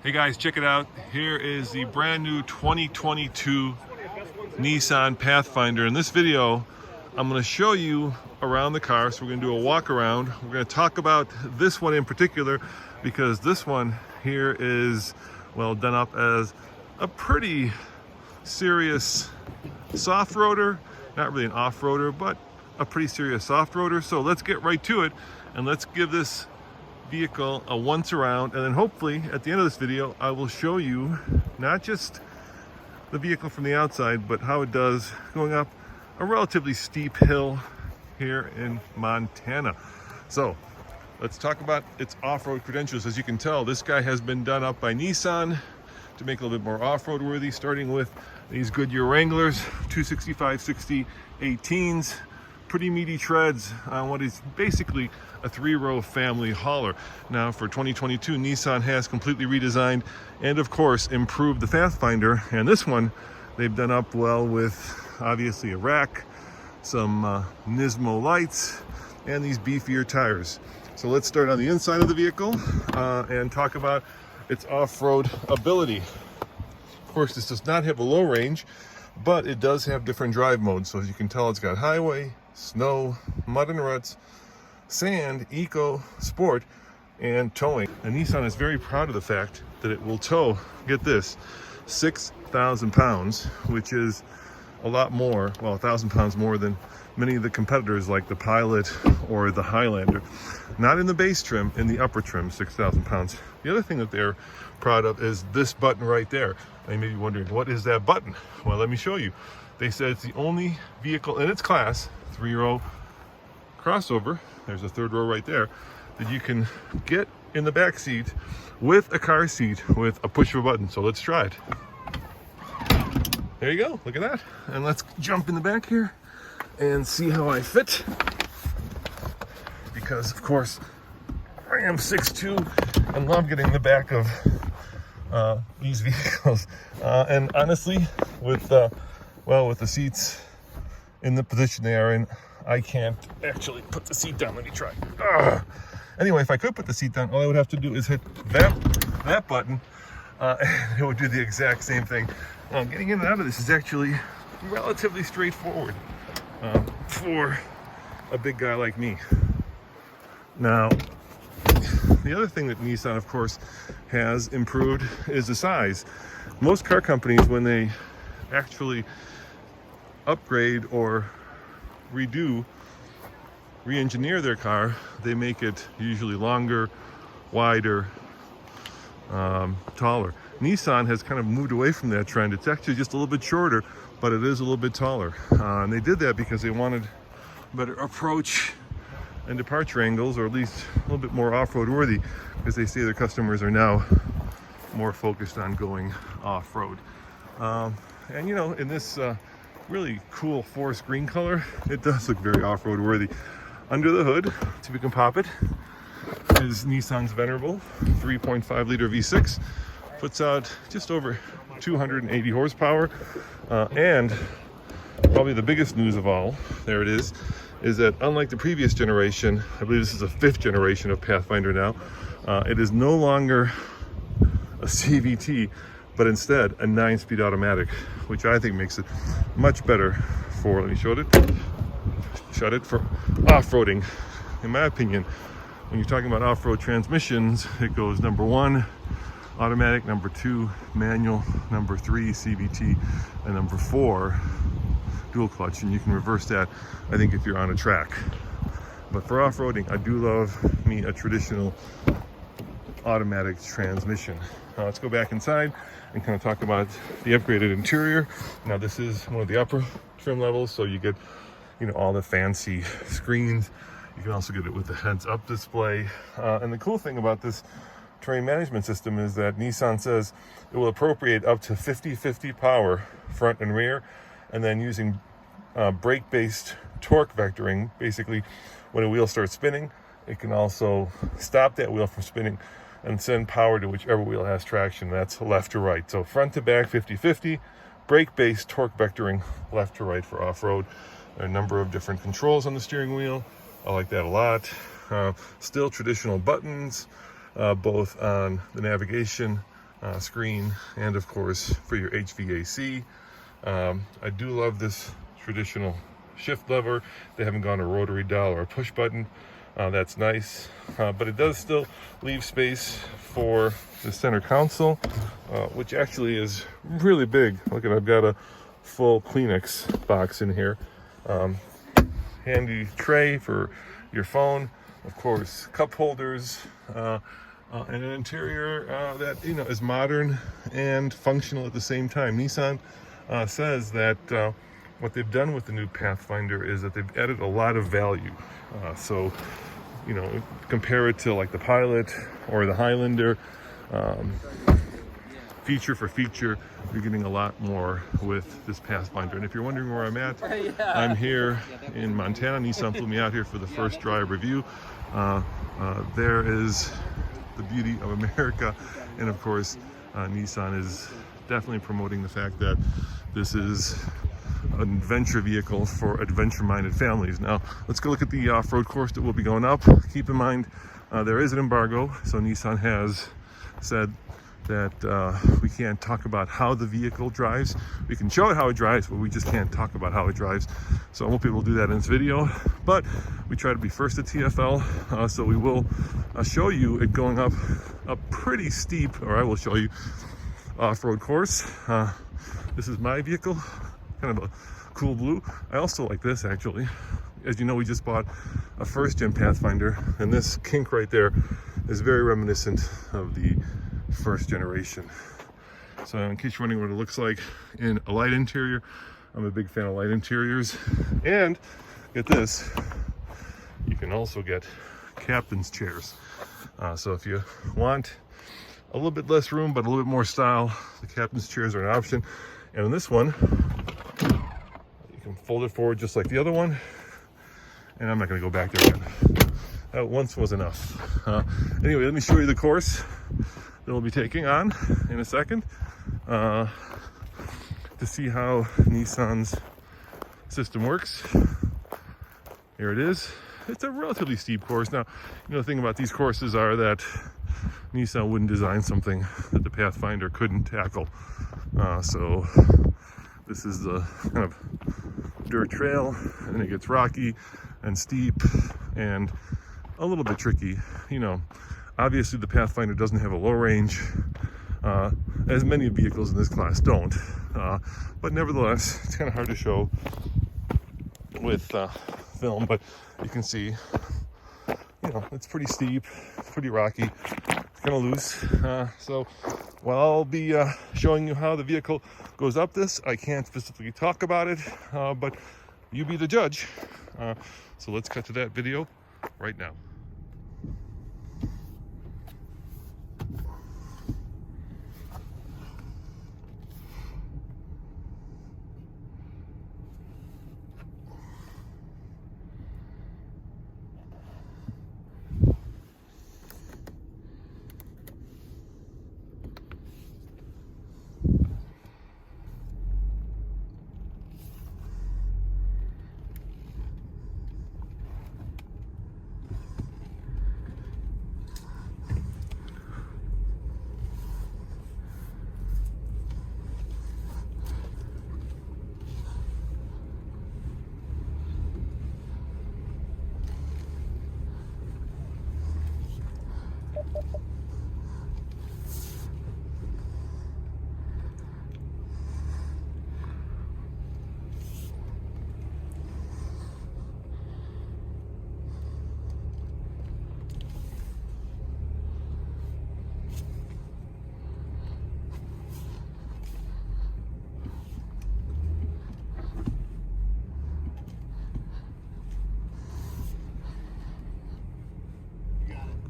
Hey guys, check it out. Here is the brand new 2022 Nissan Pathfinder. In this video, I'm going to show you around the car. So we're going to do a walk around. We're going to talk about this one in particular because this one here is, well, done up as a pretty serious soft roader. Not really an off-roader, but a pretty serious soft roader. So let's get right to it and let's give this vehicle a once around, and then hopefully at the end of this video I will show you not just the vehicle from the outside, but how it does going up a relatively steep hill here in Montana. So let's talk about its off-road credentials. As you can tell, this guy has been done up by Nissan to make it a little bit more off-road worthy, starting with these Goodyear Wranglers 265/60 18s, pretty meaty treads on what is basically a three-row family hauler. Now for 2022, Nissan has completely redesigned and of course improved the Pathfinder, and this one they've done up well with obviously a rack, some Nismo lights, and these beefier tires. So let's start on the inside of the vehicle and talk about its off-road ability. Of course, this does not have a low range, but it does have different drive modes. So as you can tell, it's got highway, snow, mud and ruts, sand, eco, sport, and towing. And Nissan is very proud of the fact that it will tow, get this, 6,000 pounds, which is a lot more, well, 1,000 pounds more than many of the competitors like the Pilot or the Highlander. Not in the base trim, in the upper trim, 6,000 pounds. The other thing that they're proud of is this button right there. You may be wondering, what is that button? Well, let me show you. They said it's the only vehicle in its class, three-row crossover, there's a third row right there, that you can get in the back seat with a car seat with a push of a button. So let's try it. There you go, look at that. And let's jump in the back here and see how I fit. Because of course, I am 6'2" and love getting in the back of these vehicles. And honestly, with the seats in the position they are in, I can't actually put the seat down. Let me try. Anyway, if I could put the seat down, all I would have to do is hit that button, and it would do the exact same thing. Getting in and out of this is actually relatively straightforward for a big guy like me. Now, the other thing that Nissan, of course, has improved is the size. Most car companies, when they actually upgrade or re-engineer their car, they make it usually longer, wider, taller. Nissan has kind of moved away from that trend. It's actually just a little bit shorter, but it is a little bit taller. And they did that because they wanted better approach and departure angles, or at least a little bit more off-road worthy, because they say their customers are now more focused on going off-road. And you know, in this really cool forest green color, it does look very off-road worthy. Under the hood, so we can pop it, is Nissan's venerable 3.5 liter V6. Puts out just over 280 horsepower. And probably the biggest news of all, there it is that unlike the previous generation, I believe this is a 5th generation of Pathfinder now, it is no longer a CVT, but instead a 9-speed automatic, which I think makes it much better for, let me show it, for off-roading. In my opinion, when you're talking about off-road transmissions, it goes number 1, automatic, number 2, manual, number 3, CVT, and number 4, dual clutch. And you can reverse that, I think, if you're on a track. But for off-roading, I do love me a traditional automatic transmission. Now let's go back inside and kind of talk about the upgraded interior. Now this is one of the upper trim levels, so you get, you know, all the fancy screens. You can also get it with the heads-up display. And the cool thing about this terrain management system is that Nissan says it will appropriate up to 50-50 power front and rear, and then using brake-based torque vectoring, basically when a wheel starts spinning, it can also stop that wheel from spinning and send power to whichever wheel has traction. That's left to right. So front to back 50-50, brake-based torque vectoring left to right for off-road. There are a number of different controls on the steering wheel. I like that a lot. Still traditional buttons, both on the navigation screen, and of course for your HVAC. I do love this traditional shift lever. They haven't gone a rotary dial or a push button. That's nice, but it does still leave space for the center console, which actually is really big. Look at, I've got a full Kleenex box in here. Handy tray for your phone, of course, cup holders, and an interior that is modern and functional at the same time. Nissan says that what they've done with the new Pathfinder is that they've added a lot of value. So compare it to like the Pilot or the Highlander, feature for feature, you're getting a lot more with this Pathfinder. And if you're wondering where I'm at, I'm here in Montana. Nissan flew me out here for the first drive review. There is the beauty of America, and of course Nissan is definitely promoting the fact that this is an adventure vehicle for adventure-minded families. Now let's go look at the off-road course that we'll be going up. Keep in mind there is an embargo, so Nissan has said that we can't talk about how the vehicle drives. We can show it how it drives, but we just can't talk about how it drives. So I won't be able to do that in this video, but we try to be first at TFL, so we will show you it going up a pretty steep, or I will show you, off-road course. This is my vehicle, kind of a cool blue. I also like this, actually. As you know, we just bought a first-gen Pathfinder, and this kink right there is very reminiscent of the first generation. So in case you're wondering what it looks like in a light interior, I'm a big fan of light interiors. And get this, you can also get captain's chairs. So if you want a little bit less room but a little bit more style, the captain's chairs are an option. And in this one, you can fold it forward just like the other one. And I'm not going to go back there again. That once was enough. Anyway, let me show you the course that we'll be taking on in a second, to see how Nissan's system works. Here it is. It's a relatively steep course. Now, the thing about these courses are that Nissan wouldn't design something that the Pathfinder couldn't tackle. So this is the kind of dirt trail, and it gets rocky and steep and a little bit tricky. Obviously the Pathfinder doesn't have a low range, as many vehicles in this class don't, but nevertheless it's kind of hard to show with film, but you can see it's pretty steep, it's pretty rocky, it's kind of loose. So while I'll be showing you how the vehicle goes up this, I can't specifically talk about it, but you be the judge. So let's cut to that video right now.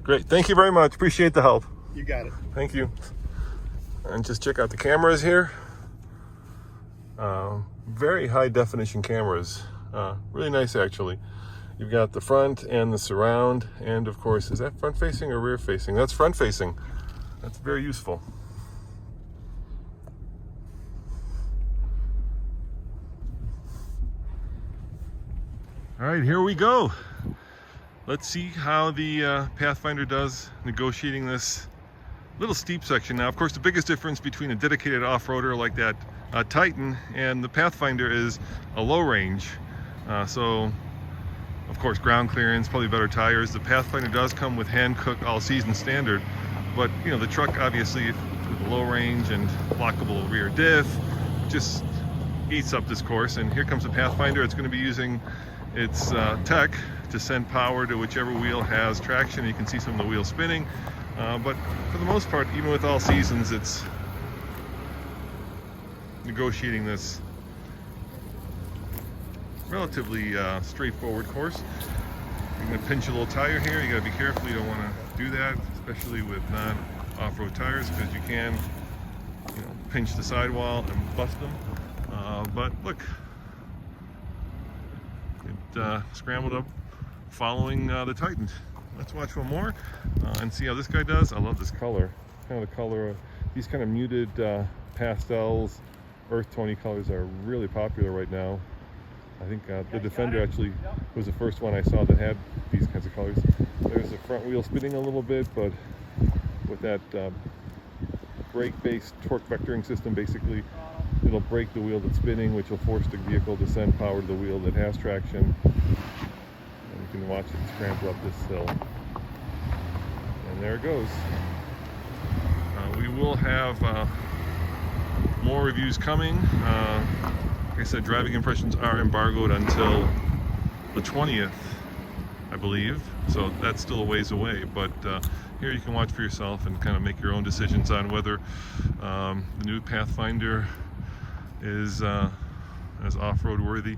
Great, thank you very much. Appreciate the help. You got it. Thank you. And just check out the cameras here. Very high definition cameras. Really nice, actually. You've got the front and the surround, and of course, is that front facing or rear facing? That's front facing. That's very useful. All right, here we go. Let's see how the Pathfinder does negotiating this little steep section. Now, of course, the biggest difference between a dedicated off-roader like that Titan and the Pathfinder is a low range. So, of course, ground clearance, probably better tires. The Pathfinder does come with hand-cooked all-season standard, but you know, the truck obviously with a low range and lockable rear diff just eats up this course. And here comes the Pathfinder. It's going to be using its tech to send power to whichever wheel has traction. You can see some of the wheels spinning, but for the most part, even with all seasons, it's negotiating this relatively straightforward course. You're going to pinch a little tire here. You got to be careful. You don't want to do that, especially with non-off-road tires, because you can, you know, pinch the sidewall and bust them. But look, it scrambled up following the Titan. Let's watch one more and see how this guy does. I love this color. Kind of the color of these kind of muted pastels, earth tony colors are really popular right now. I think the Defender actually was the first one I saw that had these kinds of colors. There's the front wheel spinning a little bit, but with that brake-based torque vectoring system, basically it'll brake the wheel that's spinning, which will force the vehicle to send power to the wheel that has traction. And you can watch it scramble up this hill. And there it goes. We will have more reviews coming. Like I said, driving impressions are embargoed until the 20th, I believe. So that's still a ways away. But here you can watch for yourself and kind of make your own decisions on whether the new Pathfinder is as off-road worthy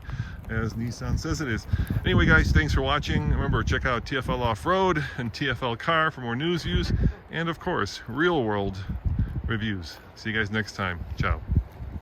as Nissan says it is. Anyway, guys, thanks for watching. Remember, check out TFL Off-Road and TFL Car for more news, views, and of course, real-world reviews. See you guys next time. Ciao.